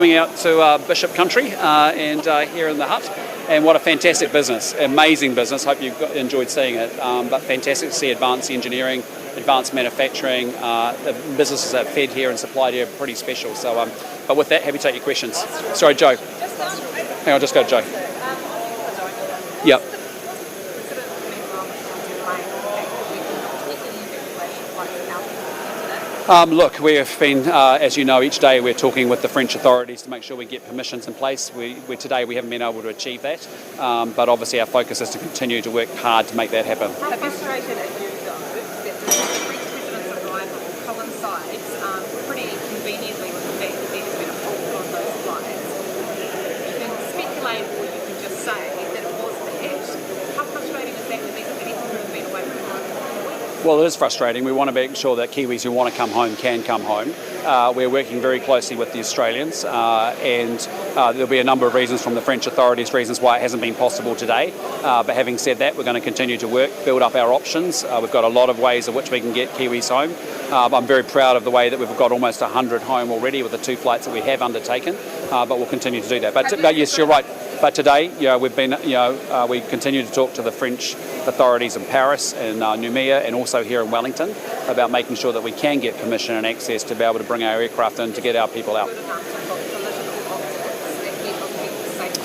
Coming out to Bishop Country and here in the hut, and what a fantastic business, amazing business. Hope you enjoyed seeing it, but fantastic to see advanced engineering, advanced manufacturing. The businesses that are fed here and supplied here are pretty special. So, but with that, happy to take your questions. Sorry, Joe. Hang on, just go to Joe. Yep. Look, we have been, as you know, each day we're talking with the French authorities to make sure we get permissions in place. Today we haven't been able to achieve that, but obviously our focus is to continue to work hard to make that happen. How frustrated are you, though, that the French President's arrival coincides pretty conveniently with the fact that there has been a halt on those flights? You can speculate or you can just say that it was that. How frustrating is that with these people who have been away from home? Well, it is frustrating. We want to make sure that Kiwis who want to come home can come home. We're working very closely with the Australians, and there'll be a number of reasons from the French authorities, reasons why it hasn't been possible today. But having said that, we're going to continue to work, build up our options. We've got a lot of ways in which we can get Kiwis home. I'm very proud of the way that we've got almost 100 home already with the 2 flights that we have undertaken, but we'll continue to do that. But yes, you're right. But today, we've been, we continue to talk to the French authorities in Paris and Noumea and also here in Wellington about making sure that we can get permission and access to be able to bring our aircraft in to get our people out.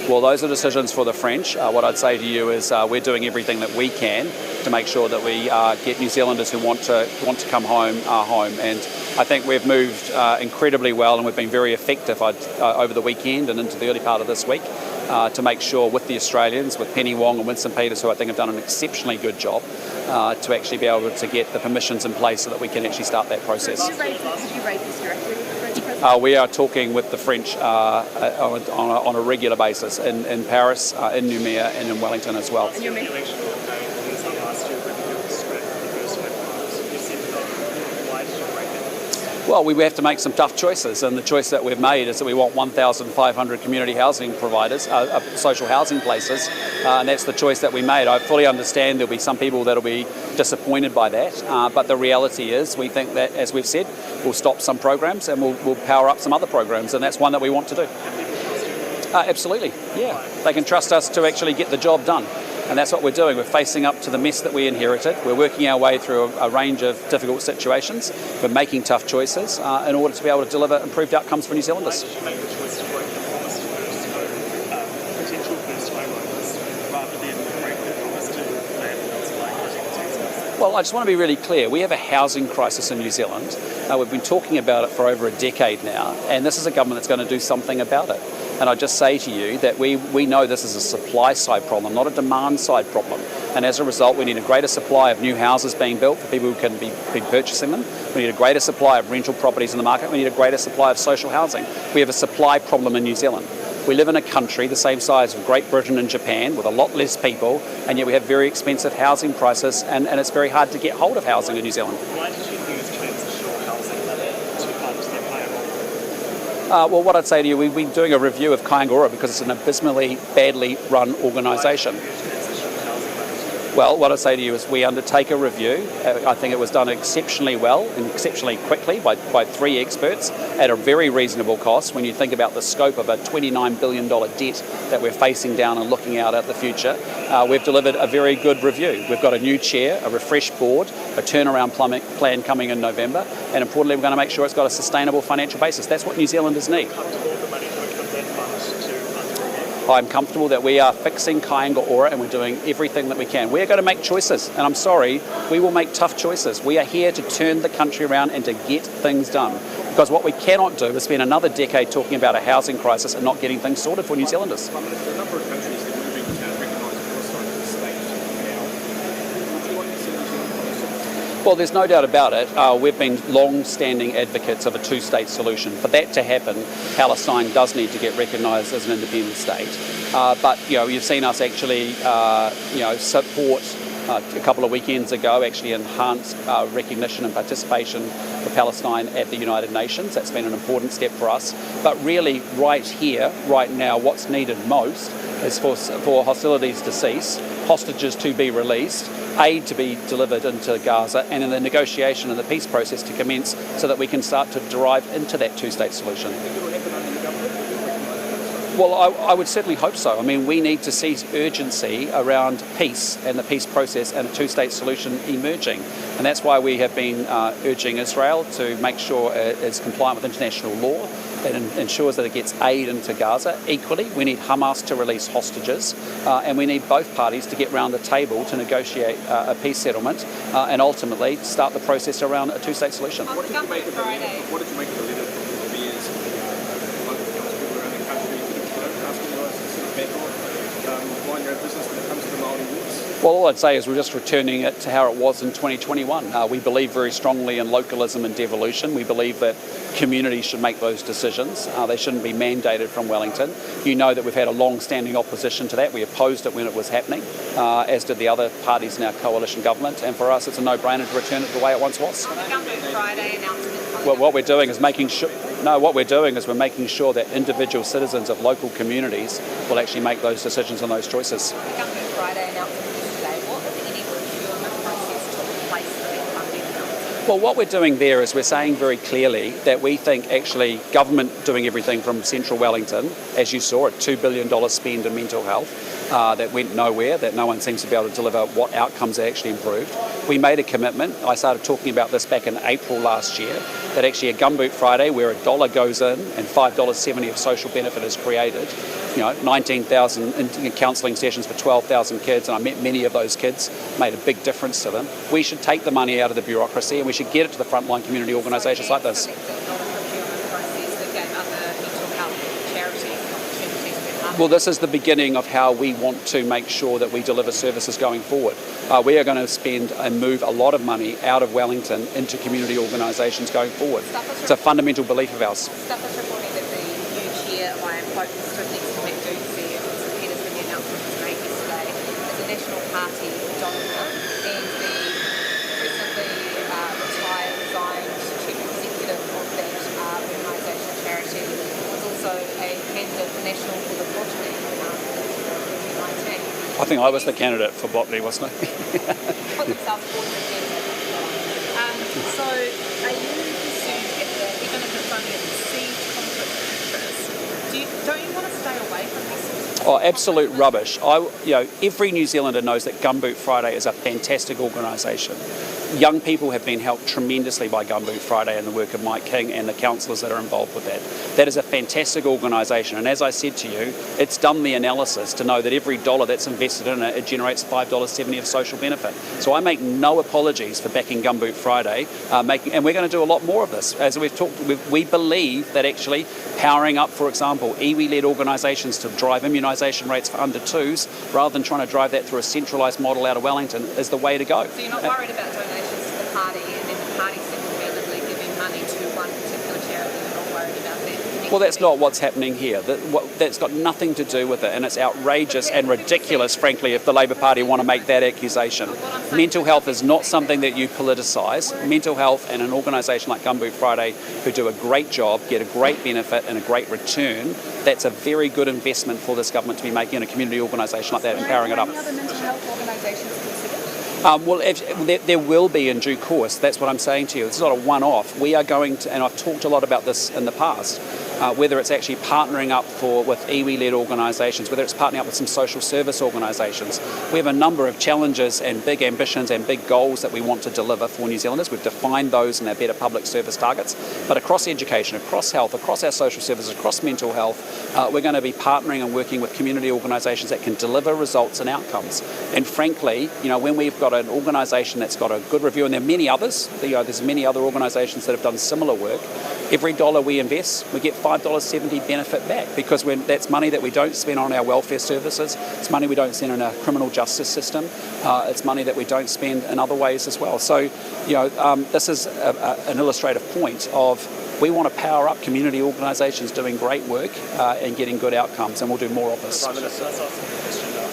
Well, those are decisions for the French. What I'd say to you is we're doing everything that we can to make sure that we get New Zealanders who want to come home home. And I think we've moved incredibly well, and we've been very effective over the weekend and into the early part of this week to make sure with the Australians, with Penny Wong and Winston Peters, who I think have done an exceptionally good job, to actually be able to get the permissions in place so that we can actually start that process. Did you raise this directly with the French President? We are talking with the French on a regular basis in Paris, in Noumea and in Wellington as well. Well, we have to make some tough choices, and the choice that we've made is that we want 1,500 community housing providers, social housing places, and that's the choice that we made. I fully understand there'll be some people that'll be disappointed by that, but the reality is we think that, as we've said, we'll stop some programs and we'll power up some other programs, and that's one that we want to do. Absolutely, yeah. They can trust us to actually get the job done. And that's what we're doing. We're facing up to the mess that we inherited. We're working our way through a range of difficult situations. We're making tough choices in order to be able to deliver improved outcomes for New Zealanders. Well, I just want to be really clear. We have a housing crisis in New Zealand. We've been talking about it for over a decade now, and this is a government that's going to do something about it. And I just say to you that we know this is a supply side problem, not a demand side problem. And as a result, we need a greater supply of new houses being built for people who can be purchasing them. We need a greater supply of rental properties in the market. We need a greater supply of social housing. We have a supply problem in New Zealand. We live in a country the same size of Great Britain and Japan with a lot less people, and yet we have very expensive housing prices, and it's very hard to get hold of housing in New Zealand. Why did you use transitional housing to fund the Kainga? Well, what I'd say to you, we've been doing a review of Kainga because it's an abysmally badly run organisation. Well, what I say to you is we undertake a review. I think it was done exceptionally well and exceptionally quickly by 3 experts at a very reasonable cost when you think about the scope of a $29 billion debt that we're facing down and looking out at the future. We've delivered a very good review. We've got a new chair, a refreshed board, a turnaround plan coming in November, and importantly, we're going to make sure it's got a sustainable financial basis. That's what New Zealanders need. I'm comfortable that we are fixing Kainga Ora and we're doing everything that we can. We are going to make choices, and I'm sorry, we will make tough choices. We are here to turn the country around and to get things done. Because what we cannot do is spend another decade talking about a housing crisis and not getting things sorted for New Zealanders. Well, there's no doubt about it. We've been long-standing advocates of a 2-state solution. For that to happen, Palestine does need to get recognised as an independent state. But you've seen us actually, support a couple of weekends ago, actually enhanced recognition and participation for Palestine at the United Nations. That's been an important step for us. But really, right here, right now, what's needed most is for hostilities to cease, hostages to be released, aid to be delivered into Gaza, and in the negotiation and the peace process to commence so that we can start to drive into that 2-state solution. Well, I would certainly hope so. I mean, we need to see urgency around peace and the peace process and a two-state solution emerging. And that's why we have been urging Israel to make sure it's compliant with international law. It ensures that it gets aid into Gaza. Equally, we need Hamas to release hostages, and we need both parties to get round the table to negotiate a peace settlement and ultimately start the process around a two-state solution. On Government Friday. What did you make of the letter from the lobbyers and local council around the country asking us to sort of back off, mind your own business when it comes to the Māori wars? Well, all I'd say is we're just returning it to how it was in 2021. We believe very strongly in localism and devolution. We believe that communities should make those decisions. They shouldn't be mandated from Wellington. You know that we've had a long-standing opposition to that. We opposed it when it was happening, as did the other parties in our coalition government. And for us, it's a no-brainer to return it the way it once was. On the Government Friday announcement. Well, what we're doing is making sure. No, what we're doing is we're making sure that individual citizens of local communities will actually make those decisions and those choices. The Government Friday announcement yesterday. What, if any, procurement process took place for that funding announcement? Well, what we're doing there is we're saying very clearly that we think actually government doing everything from central Wellington, as you saw, a $2 billion spend in mental health, that went nowhere, that no one seems to be able to deliver what outcomes they actually improved. We made a commitment. I started talking about this back in April last year, that actually a Gumboot Friday where $1 goes in and $5.70 of social benefit is created, 19,000 counselling sessions for 12,000 kids, and I met many of those kids, made a big difference to them. We should take the money out of the bureaucracy and we should get it to the frontline community organisations like this. Well, this is the beginning of how we want to make sure that we deliver services going forward. We are going to spend and move a lot of money out of Wellington into community organisations going forward. It's a fundamental belief of ours. Stuff is reporting that the new chair, I am focused stood next to Matt Doonesy and St Peters when the announcement was made yesterday, is a National Party donor, and the recently resigned chief executive of that organisation, charity, was also a candidate for National for the Botany in 2019. I think I was the candidate for Botany, wasn't I? Put themselves forward as a candidate. So are you concerned that even if it's only a perceived conflict of interest, don't you want to stay away from this? Oh, absolute rubbish. Every New Zealander knows that Gumboot Friday is a fantastic organisation. Young people have been helped tremendously by Gumboot Friday and the work of Mike King and the councillors that are involved with that. That is a fantastic organisation, and as I said to you, it's done the analysis to know that every dollar that's invested in it generates $5.70 of social benefit. So I make no apologies for backing Gumboot Friday, and we're going to do a lot more of this. As we've talked, we believe that actually powering up, for example, iwi-led organisations to drive immunisation rates for under twos, rather than trying to drive that through a centralised model out of Wellington, is the way to go. So you're not worried about donations to the party, and then the party single-handedly giving money to one particular charity? You're not worried about that? Well, that's not what's happening here. That's got nothing to do with it, and it's outrageous and ridiculous, frankly, if the Labor Party want to make that accusation. Mental health is not something that you politicise. Mental health and an organisation like Gumboot Friday, who do a great job, get a great benefit and a great return, that's a very good investment for this government to be making in a community organisation like that, empowering it up. Any other mental health organisations considered? Well, there will be in due course. That's what I'm saying to you. It's not a one-off. We are going to, and I've talked a lot about this in the past, whether it's actually partnering up with iwi-led organisations, whether it's partnering up with some social service organisations. We have a number of challenges and big ambitions and big goals that we want to deliver for New Zealanders. We've defined those in our better public service targets. But across education, across health, across our social services, across mental health, we're going to be partnering and working with community organisations that can deliver results and outcomes. And frankly, when we've got an organisation that's got a good review, and there are many others, there's many other organisations that have done similar work, every dollar we invest, we get $5.70 benefit back, because that's money that we don't spend on our welfare services, it's money we don't spend on our criminal justice system, it's money that we don't spend in other ways as well. So, this is an illustrative point of we want to power up community organisations doing great work and getting good outcomes, and we'll do more of this. Prime Minister, let's ask a question now.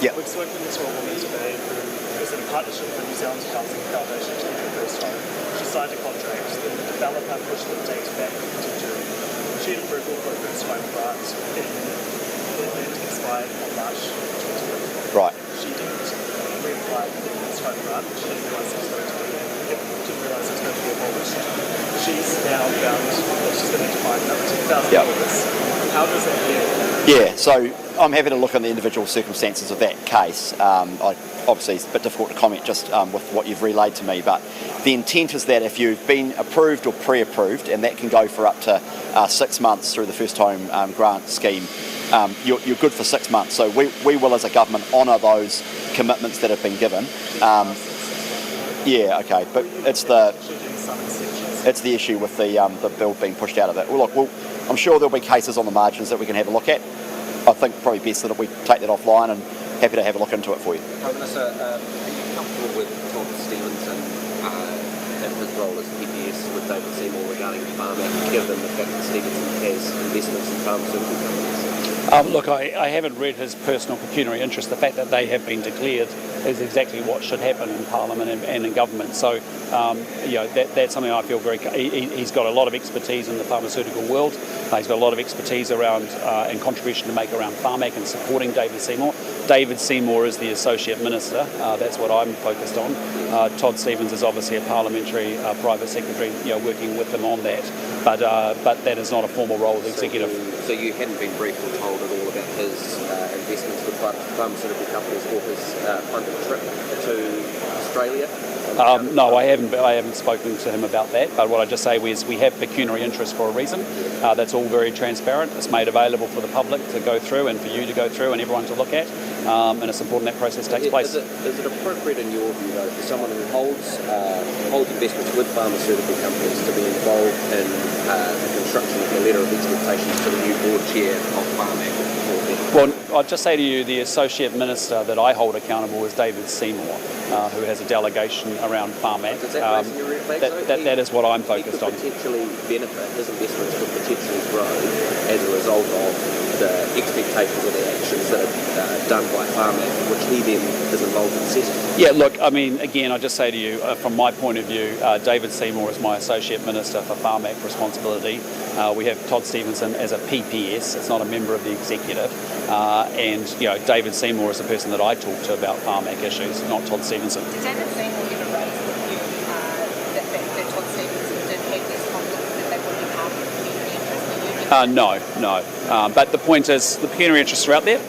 Yeah. We've spoken to a woman today who is in a partnership with New Zealand's Housing Foundation to get her first home. She signed a contract, then the developer pushed the date back to June. She had approval for a first home grant it expired on March 20th. Right. She didn't reapply for the first home grant. She didn't realise it was going to be abolished. She's now found that she's going to find another $10,000. Yep. How does that get Yeah, so I'm happy to look at the individual circumstances of that case. Obviously, it's a bit difficult to comment just with what you've relayed to me, but the intent is that if you've been approved or pre-approved, and that can go for up to 6 months through the First Home Grant Scheme, you're good for 6 months. So we will, as a government, honour those commitments that have been given. Yeah, okay, but it's the issue with the bill being pushed out of it. Well, look, I'm sure there'll be cases on the margins that we can have a look at. I think probably best that we take that offline, and happy to have a look into it for you. Prime Minister, are you comfortable with Todd Stevenson and his role as PPS with David Seymour regarding Farm Act, given the fact that Stevenson has investments in pharmaceutical companies? Look, I haven't read his personal pecuniary interest. The fact that they have been declared is exactly what should happen in Parliament and in government. So, that's something I feel very. He's got a lot of expertise in the pharmaceutical world. He's got a lot of expertise around and contribution to make around Farm Act and supporting David Seymour. David Seymour is the Associate Minister. That's what I'm focused on. Todd Stevens is obviously a parliamentary private secretary, working with them on that. But that is not a formal role of the executive. So you hadn't been briefed or told at all about his investments with pharmaceutical companies or his funded trip to Australia? No, I haven't spoken to him about that. But what I just say is we have pecuniary interest for a reason. That's all very transparent. It's made available for the public to go through and for you to go through and everyone to look at. And it's important that process takes place. Is it appropriate in your view, though, for someone who holds investments with pharmaceutical companies to be involved in the construction of the letter of expectations to the new board chair of Farm Act? Well, I'd just say to you, the Associate Minister that I hold accountable is David Seymour, who has a delegation around Farm Act. That is what I'm focused on. He could potentially benefit, his investments could potentially grow as a result of the expectations or the actions that are done by Farm Act, which he then is involved in setting. Yeah, look, I mean, again, I just say to you, from my point of view, David Seymour is my Associate Minister for Farm Act responsibility. We have Todd Stevenson as a PPS, it's not a member of the executive. And David Seymour is the person that I talk to about Farm Act issues, not Todd Stevenson. Did David Seymour ever raise with you that Todd Stevenson did have these conflicts, that they would be part of the pecuniary interest? No. But the point is, the pecuniary interests are out there.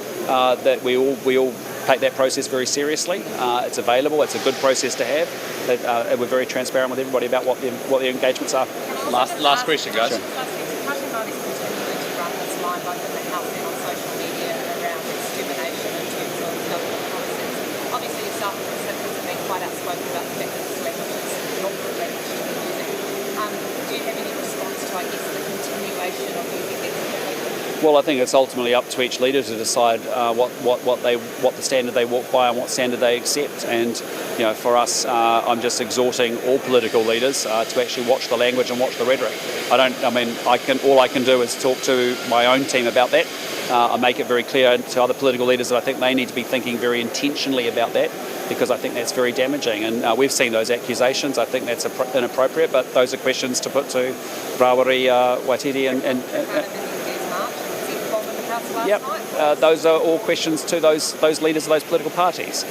That we all take that process very seriously. It's available. It's a good process to have. And we're very transparent with everybody about what the engagements are. Last question, guys. Sure. Quite outspoken about the fact that this language is not good language to be using. Do you have any response to, I guess, the continuation of using that language? Well, I think it's ultimately up to each leader to decide what the standard they walk by and what standard they accept. And for us, I'm just exhorting all political leaders to actually watch the language and watch the rhetoric. All I can do is talk to my own team about that. I make it very clear to other political leaders that I think they need to be thinking very intentionally about that, because I think that's very damaging. And we've seen those accusations. I think that's inappropriate, but those are questions to put to Rawiri, Waititi and yep, those are all questions to those leaders of those political parties.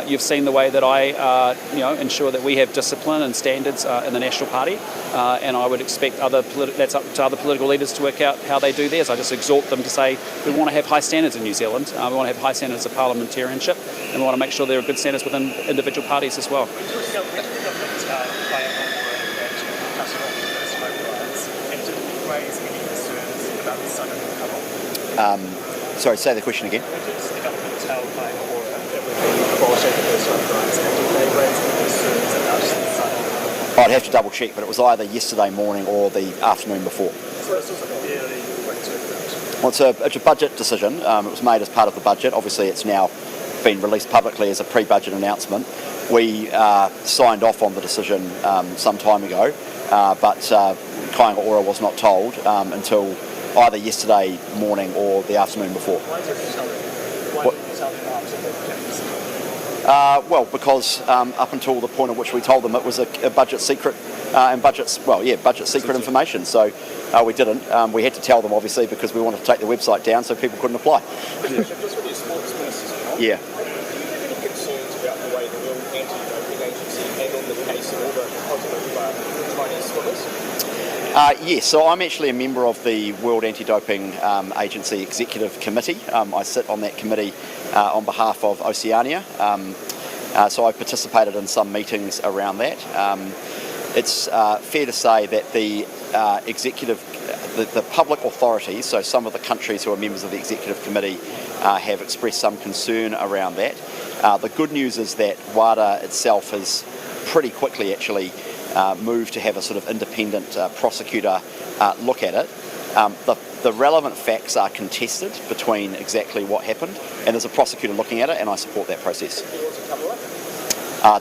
You've seen the way that I ensure that we have discipline and standards in the National Party, and I would expect that's up to other political leaders to work out how they do theirs. I just exhort them to say we want to have high standards in New Zealand. We want to have high standards of parliamentarianship, and we want to make sure there are good standards within individual parties as well. Sorry, say the question again. I'd have to double check, but it was either yesterday morning or the afternoon before. Well, it's a budget decision. It was made as part of the budget. Obviously, it's now been released publicly as a pre-budget announcement. We signed off on the decision some time ago, but Kāinga Ora was not told until either yesterday morning or the afternoon before. Why didn't you tell them after? Well, because up until the point at which we told them it was a budget secret budget secret information. So we didn't. We had to tell them, obviously, because we wanted to take the website down so people couldn't apply. Just with your sports ministers on, Yeah. do you have any concerns about the way the World Anti-Doping Agency handled the case of all the positive Chinese swimmers? Yes, so I'm actually a member of the World Anti-Doping Agency Executive Committee. I sit on that committee on behalf of Oceania. So I participated in some meetings around that. It's fair to say that the the public authorities, so some of the countries who are members of the Executive Committee, have expressed some concern around that. The good news is that WADA itself has pretty quickly actually moved to have a sort of independent prosecutor look at it. The relevant facts are contested between exactly what happened, and there's a prosecutor looking at it, and I support that process.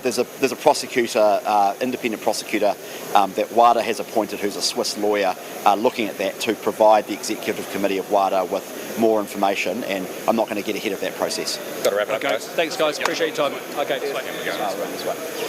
There's a prosecutor, independent prosecutor that WADA has appointed, who's a Swiss lawyer, looking at that to provide the Executive Committee of WADA with more information, and I'm not going to get ahead of that process. Got to wrap it up, Okay, guys. thanks guys, appreciate your time. Okay. Around this way.